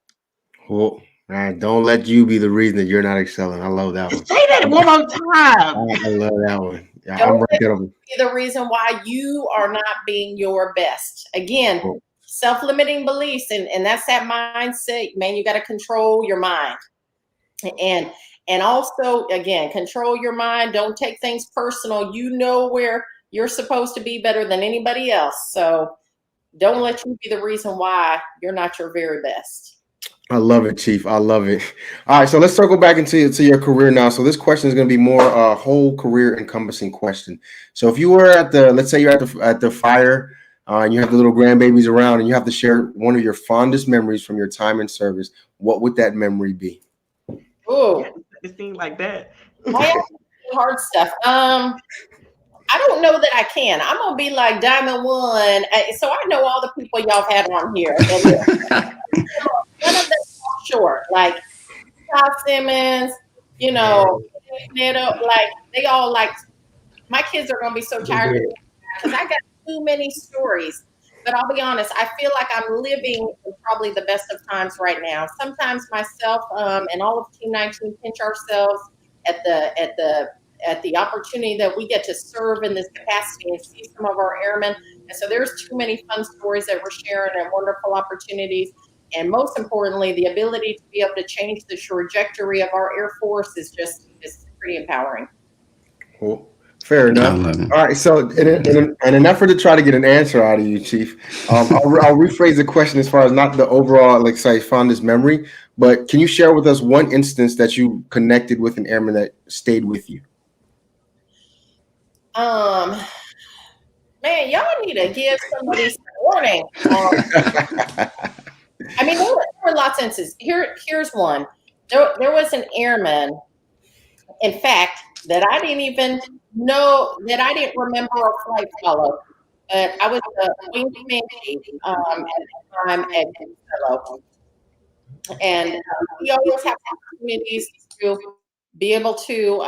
Well, man, don't let you be the reason that you're not excelling. I love that one. Say that one more time. I love that one. Yeah, Don't I'm right there. be the reason why you are not being your best. Again, self-limiting beliefs, and that's that mindset. Man, you got to control your mind, and also again, control your mind. Don't take things personal. You know where you're supposed to be better than anybody else. So don't let you be the reason why you're not your very best. I love it, Chief. I love it. All right, so let's circle back into your career now. So this question is going to be more a whole career encompassing question. So if you were let's say you're at the fire, and you have the little grandbabies around, and you have to share one of your fondest memories from your time in service, what would that memory be? Oh, it seemed like that. Hard stuff. I don't know that I can. I'm gonna be like Diamond One, so I know all the people y'all have had on here. None of them short, like Todd Simmons, like they all like. My kids are gonna be so tired because I got too many stories. But I'll be honest, I feel like I'm living in probably the best of times right now. Sometimes myself and all of Team 19 pinch ourselves at the opportunity that we get to serve in this capacity and see some of our airmen. And so there's too many fun stories that we're sharing and wonderful opportunities. And most importantly, the ability to be able to change the trajectory of our Air Force is pretty empowering. Cool. Fair enough. All right. So in an effort to try to get an answer out of you, Chief, I'll rephrase the question as far as not the overall, like say, fondest memory, but can you share with us one instance that you connected with an airman that stayed with you? Man, y'all need to give somebody some warning. I mean, there were lots of instances. Here's one. There was an airman, in fact, that I didn't even know, that I didn't remember a flight follow. I was a wing commander at the time at Hello. And we always have opportunities to be able to,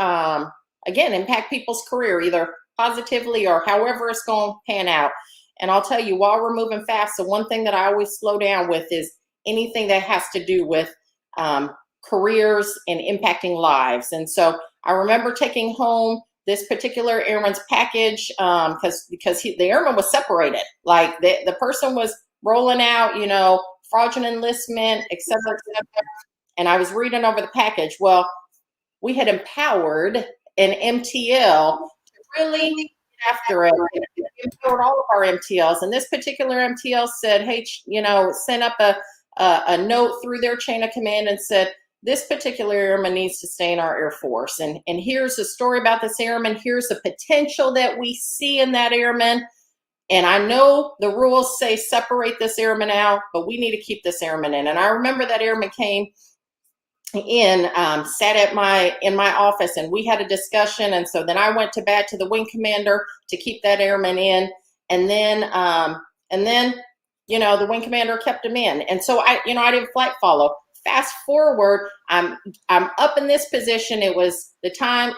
again, impact people's career, either positively or however it's going to pan out. And I'll tell you, while we're moving fast, the one thing that I always slow down with is anything that has to do with careers and impacting lives. And so I remember taking home this particular airman's package because the airman was separated. Like the person was rolling out, fraudulent enlistment, et cetera, et cetera. And I was reading over the package. Well, we had empowered an MTL to really get after it. We empowered all of our MTLs. And this particular MTL said, hey, sent up a note through their chain of command and said, this particular airman needs to stay in our Air Force. And here's the story about this airman. Here's the potential that we see in that airman. And I know the rules say separate this airman out, but we need to keep this airman in. And I remember that airman came sat in my office, and we had a discussion. And so then I went to bat to the wing commander to keep that airman in, and then the wing commander kept him in. And so I didn't flight follow. Fast forward, I'm up in this position. It was the time.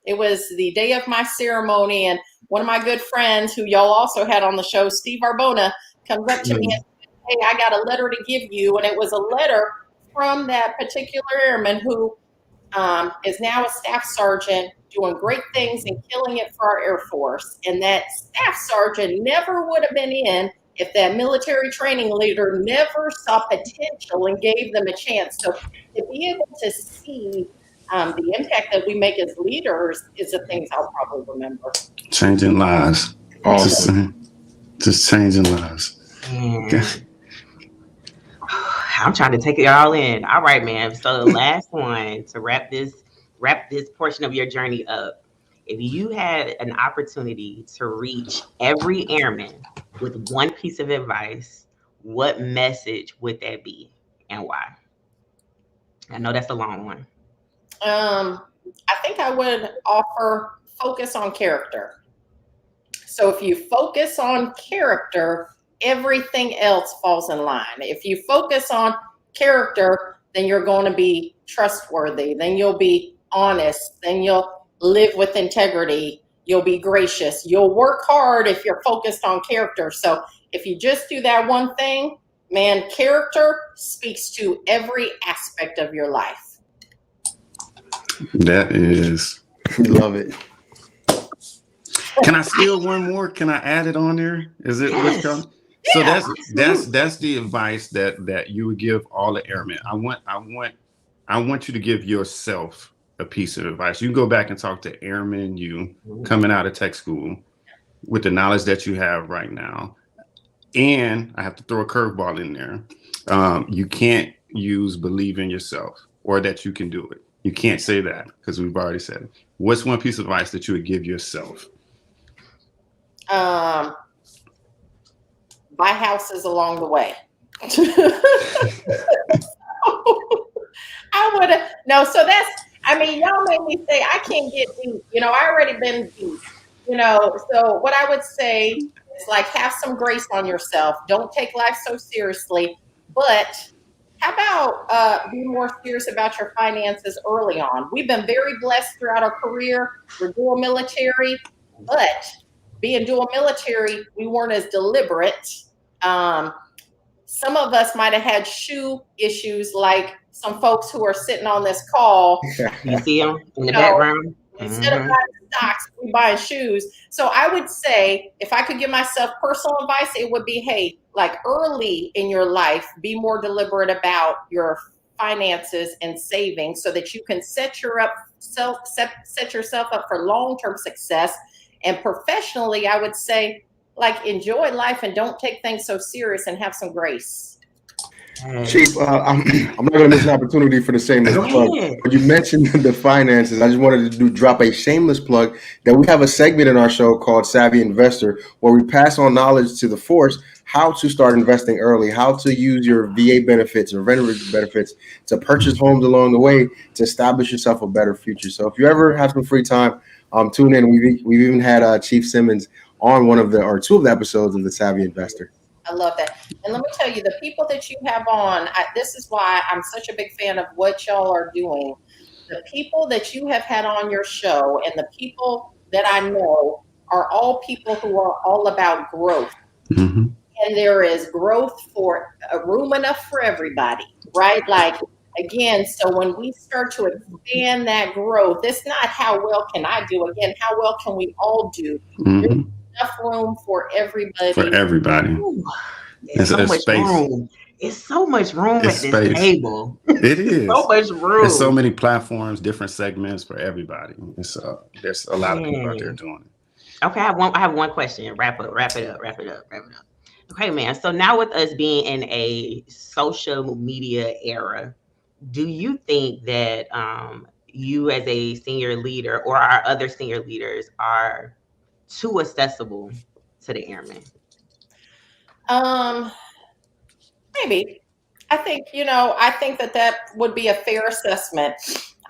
It was the day of my ceremony, and one of my good friends, who y'all also had on the show, Steve Arbona, comes up to me and says, "Hey, I got a letter to give you," and it was a letter from that particular airman who is now a staff sergeant, doing great things and killing it for our Air Force. And that staff sergeant never would have been in if that military training leader never saw potential and gave them a chance. So to be able to see the impact that we make as leaders is the things I'll probably remember. Changing lives. Awesome. Just changing lives. Okay. I'm trying to take it all in. All right, man. So the last one to wrap this portion of your journey up. If you had an opportunity to reach every airman with one piece of advice, what message would that be and why? I know that's a long one. I think I would offer focus on character. So if you focus on character, everything else falls in line. If you focus on character, then you're going to be trustworthy. Then you'll be honest. Then you'll live with integrity. You'll be gracious. You'll work hard if you're focused on character. So if you just do that one thing, man, character speaks to every aspect of your life. That is. Love it. Can I steal one more? Can I add it on there? Is it what's coming? So that's the advice that you would give all the airmen. I want you to give yourself a piece of advice. You can go back and talk to airmen you coming out of tech school with the knowledge that you have right now. And I have to throw a curveball in there. You can't use believe in yourself or that you can do it. You can't say that because we've already said it. What's one piece of advice that you would give yourself? Buy houses along the way. I would have so that's, y'all made me say I can't get deep. I already been deep. So what I would say is have some grace on yourself. Don't take life so seriously, but how about be more serious about your finances early on? We've been very blessed throughout our career. We're dual military, but being dual military, we weren't as deliberate. Some of us might have had shoe issues, like some folks who are sitting on this call. You see them in the background? Instead of buying stocks, we buy shoes. So I would say, if I could give myself personal advice, it would be, hey, early in your life, be more deliberate about your finances and saving so that you can set yourself up for long-term success. And professionally, I would say, enjoy life and don't take things so serious and have some grace. Chief, I'm not going to miss an opportunity for the shameless plug. When you mentioned the finances, I just wanted to drop a shameless plug that we have a segment in our show called Savvy Investor, where we pass on knowledge to the force, how to start investing early, how to use your VA benefits or veterans benefits to purchase homes along the way to establish yourself a better future. So if you ever have some free time, tune in. We've even had Chief Simmons on two of the episodes of the Savvy Investor. I love that. And let me tell you, the people that you have on, this is why I'm such a big fan of what y'all are doing. The people that you have had on your show and the people that I know are all people who are all about growth. Mm-hmm. And there is growth for room enough for everybody, right? Again, so when we start to expand that growth, it's not how well can I do. Again, how well can we all do? Mm-hmm. Enough room for everybody. For everybody. Ooh, there's so much space. Room. It's so much room at this table. It is. So much room. There's so many platforms, different segments for everybody. There's a lot of people out there doing it. Okay, I have one question. Wrap it up. Okay, man. So now with us being in a social media era, do you think that you as a senior leader or our other senior leaders are too accessible to the airmen? Maybe. I think, I think that would be a fair assessment.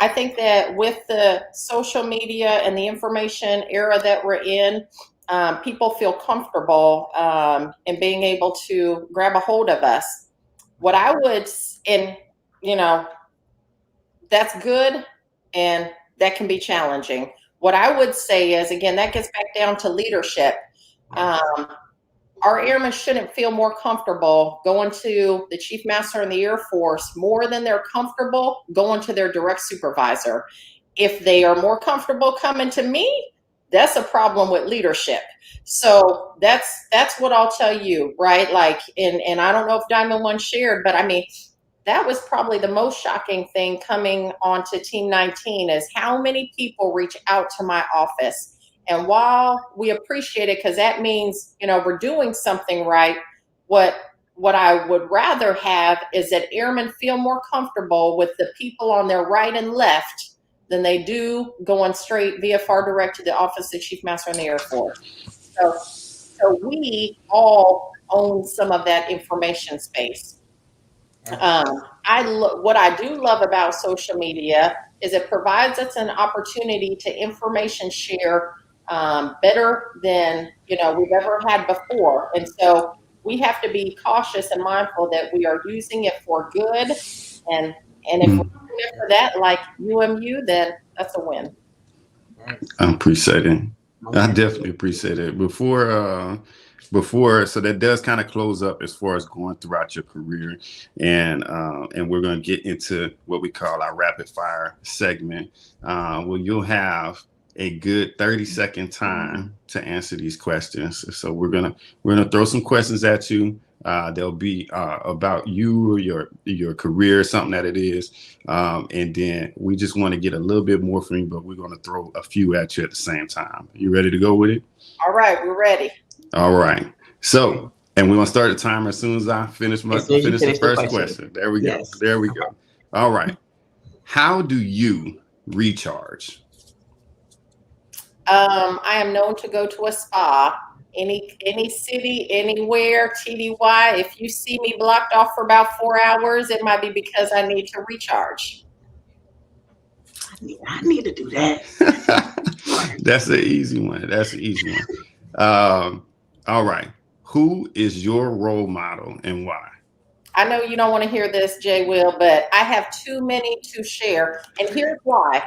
I think that with the social media and the information era that we're in, people feel comfortable in being able to grab a hold of us. What I would, and you know, that's good, and that can be challenging. What I would say is, again, that gets back down to leadership. Our airmen shouldn't feel more comfortable going to the chief master in the Air Force more than they're comfortable going to their direct supervisor. If they are more comfortable coming to me, that's a problem with leadership. So that's what I'll tell you, right? Like, and I don't know if Diamond One shared, but I mean, that was probably the most shocking thing coming onto Team 19 is how many people reach out to my office. And while we appreciate it, because that means, we're doing something right, what I would rather have is that airmen feel more comfortable with the people on their right and left than they do going straight VFR direct to the office of Chief Master in the Air Force. So we all own some of that information space. What I do love about social media is it provides us an opportunity to information share better than we've ever had before, and so we have to be cautious and mindful that we are using it for good, and if we're doing it for that, like uMu, then that's a win. I appreciate it. I definitely appreciate it. Before, so that does kind of close up as far as going throughout your career, and we're going to get into what we call our rapid fire segment. Well, you'll have a good 30-second time to answer these questions. So we're gonna throw some questions at you. They'll be about you or your career, something that it is, and then we just want to get a little bit more from you, but we're going to throw a few at you at the same time. You ready to go with it? All right, we're ready. All right. So, and we're going to start the timer as soon as I finish the first question. There we go. Yes. There we go. All right. How do you recharge? I am known to go to a spa. Any city, anywhere, TDY. If you see me blocked off for about 4 hours, it might be because I need to recharge. I need to do that. That's an easy one. All right. Who is your role model and why? I know you don't want to hear this, Jay Will, but I have too many to share. And here's why.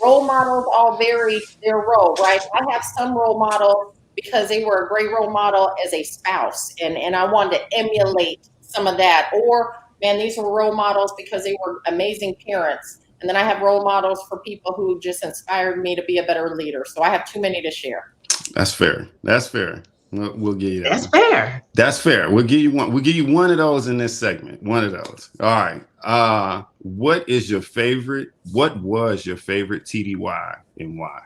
Role models all vary their role, right? I have some role models because they were a great role model as a spouse, and I wanted to emulate some of that. Or, man, these were role models because they were amazing parents. And then I have role models for people who just inspired me to be a better leader. So I have too many to share. That's fair. We'll give you that. That's fair. That's fair. We'll give you one. We'll give you one of those in this segment. One of those. All right. What was your favorite TDY and why?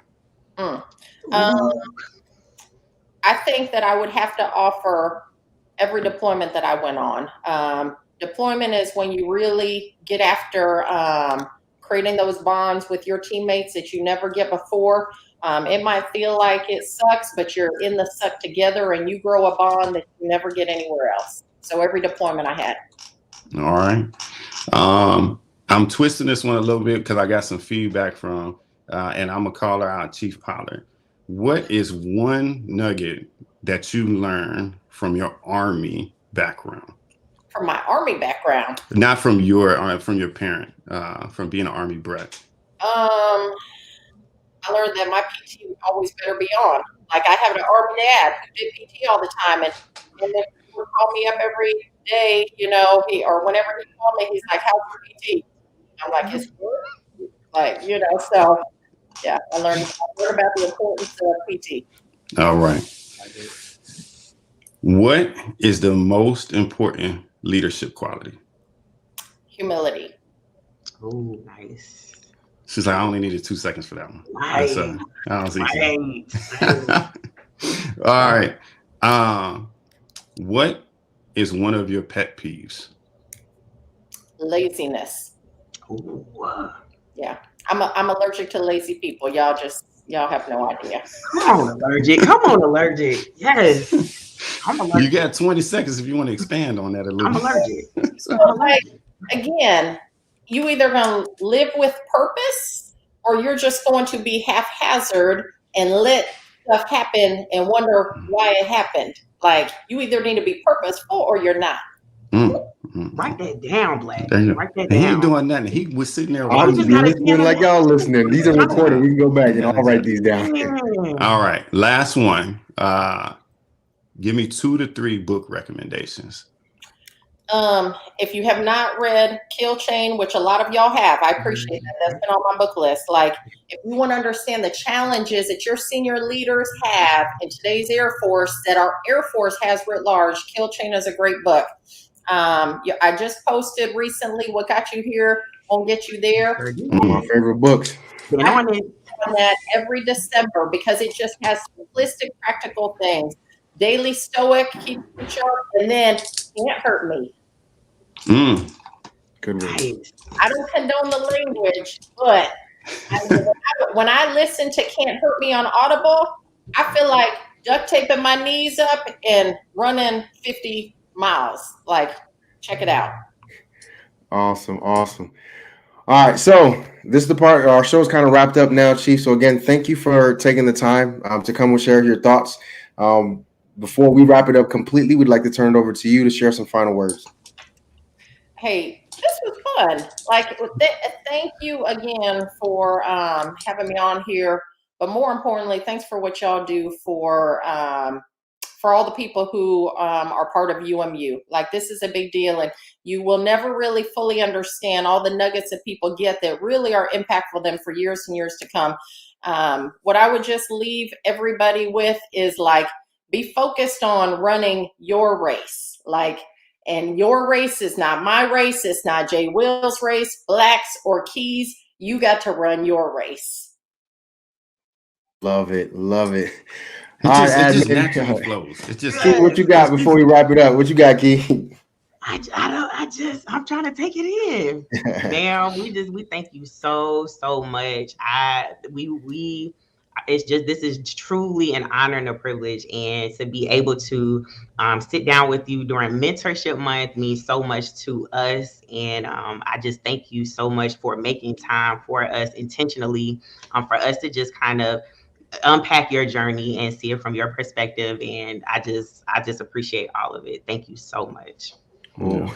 I think that I would have to offer every deployment that I went on. Deployment is when you really get after creating those bonds with your teammates that you never get before. It might feel like it sucks, but you're in the suck together and you grow a bond that you never get anywhere else. So every deployment I had. All right. I'm twisting this one a little bit because I got some feedback from, and I'm going to call her out, Chief Pollard. What is one nugget that you learned from your Army background? From my Army background? Not from your parent, from being an Army brat. I learned that my PT always better be on. Like, I have an Army dad who did PT all the time, and then he would call me up every day, or whenever he called me, he's like, "How's your PT?" I'm like, "It's good." Like, so yeah, I learned about the importance of PT. All right. What is the most important leadership quality? Humility. Oh, nice. She's like, I only needed 2 seconds for that one. Nice. I don't see Nice. All right. What is one of your pet peeves? Laziness. Ooh. Yeah, I'm allergic to lazy people. Y'all just Y'all have no idea. Come on, allergic. Come on, allergic. Yes. I'm allergic. You got 20 seconds if you want to expand on that a little I'm bit. allergic. So, like, again, you either going to live with purpose or you're just going to be haphazard and let stuff happen and wonder why it happened. Like, you either need to be purposeful or you're not. Write that down, Black. Write that He down. ain't doing nothing. He was sitting there. I'm just listening like y'all listening. These are recorded. We can go back and I'll write these down. All right. Last one. Give me 2 to 3 book recommendations. If you have not read Kill Chain, which a lot of y'all have, I appreciate that. That's been on my book list. Like, if you want to understand the challenges that your senior leaders have in today's Air Force, that our Air Force has writ large, Kill Chain is a great book. I just posted recently What Got You Here Won't Get You There. One of my favorite books. I'm doing that every December because it just has simplistic, practical things. Daily Stoic, keep you sharp, and then Can't Hurt Me. Good one. I don't condone the language, but when I listen to Can't Hurt Me on Audible, I feel like duct taping my knees up and running 50 miles. Like, check it out. Awesome. All right, so this is the part. Our show's kind of wrapped up now, Chief. So again, thank you for taking the time to come and share your thoughts. Before we wrap it up completely, we'd like to turn it over to you to share some final words. Hey, this was fun. Like, thank you again for having me on here. But more importantly, thanks for what y'all do for all the people who are part of uMu. Like, this is a big deal, and you will never really fully understand all the nuggets that people get that really are impactful to them for years and years to come. What I would just leave everybody with is, like, be focused on running your race. Like, and your race is not my race. It's not Jay Will's race, Black's or Key's. You got to run your race. Love it. It just naturally flows. It's just Key, what you got before we wrap it up? What you got, Key? I'm trying to take it in. Damn, we thank you so much. This is truly an honor and a privilege, and to be able to sit down with you during mentorship month means so much to us. And I just thank you so much for making time for us intentionally, for us to just kind of unpack your journey and see it from your perspective. And I just appreciate all of it. Thank you so much. Yeah.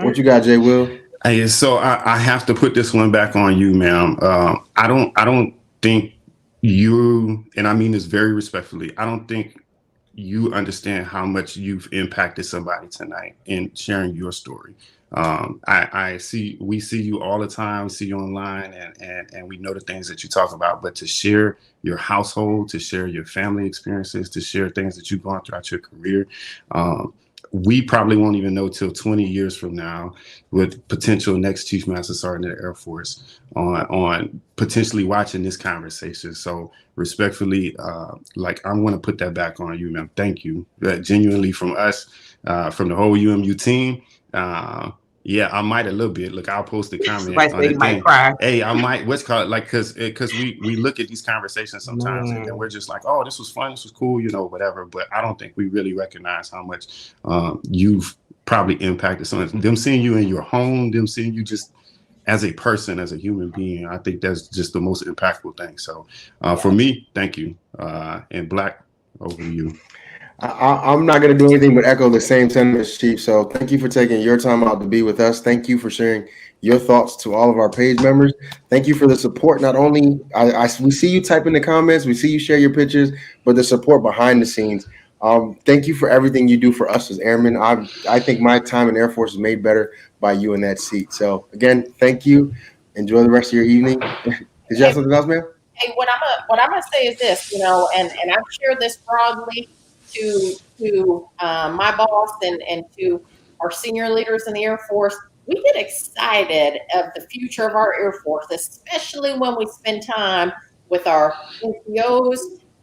What you got, Jay Will? Hey, so I have to put this one back on you, ma'am. I don't think you, and I mean this very respectfully, I don't think you understand how much you've impacted somebody tonight in sharing your story. We see you all the time, see you online, and we know the things that you talk about, but to share your household, to share your family experiences, to share things that you've gone throughout your career, we probably won't even know till 20 years from now, with potential next Chief Master Sergeant of the Air Force on potentially watching this conversation. So respectfully, like, I'm going to put that back on you, ma'am. Thank you. Genuinely from us, from the whole uMu team. Yeah, I might a little bit. Look, I'll post a comment on the thing. Hey, I might, what's called, like, because we look at these conversations sometimes and then we're just like, oh, this was fun, this was cool, whatever. But I don't think we really recognize how much you've probably impacted someone. Them seeing you in your home, them seeing you just as a person, as a human being, I think that's just the most impactful thing. So for me, thank you. And Black, over to you. I'm not going to do anything but echo the same sentiments, Chief. So thank you for taking your time out to be with us. Thank you for sharing your thoughts to all of our page members. Thank you for the support. Not only we see you type in the comments, we see you share your pictures, but the support behind the scenes. Thank you for everything you do for us as airmen. I think my time in Air Force is made better by you in that seat. So again, thank you. Enjoy the rest of your evening. Did you have something else, ma'am? Hey, what I'm gonna say is this, and I've shared this broadly to my boss and to our senior leaders in the Air Force. We get excited of the future of our Air Force, especially when we spend time with our NCOs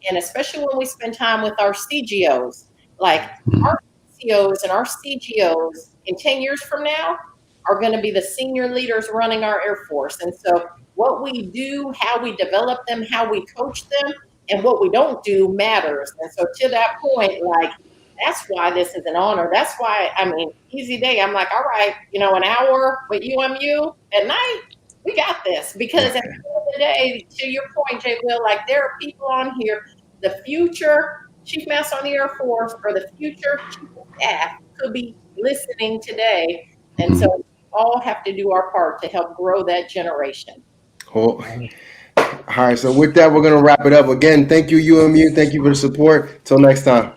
and especially when we spend time with our CGOs. Like, our NCOs and our CGOs in 10 years from now are going to be the senior leaders running our Air Force. And so what we do, how we develop them, how we coach them, and what we don't do matters. And so to that point, like, that's why this is an honor. That's why, I mean, easy day. I'm like, all right, you know, an hour with uMu at night, we got this. Because at the end of the day, to your point, Jay Will, like, there are people on here, the future Chief Master on the Air Force or the future Chief of Staff could be listening today. And so we all have to do our part to help grow that generation. Cool. All right, so with that, we're going to wrap it up. Again, thank you, uMu. Thank you for the support. Till next time.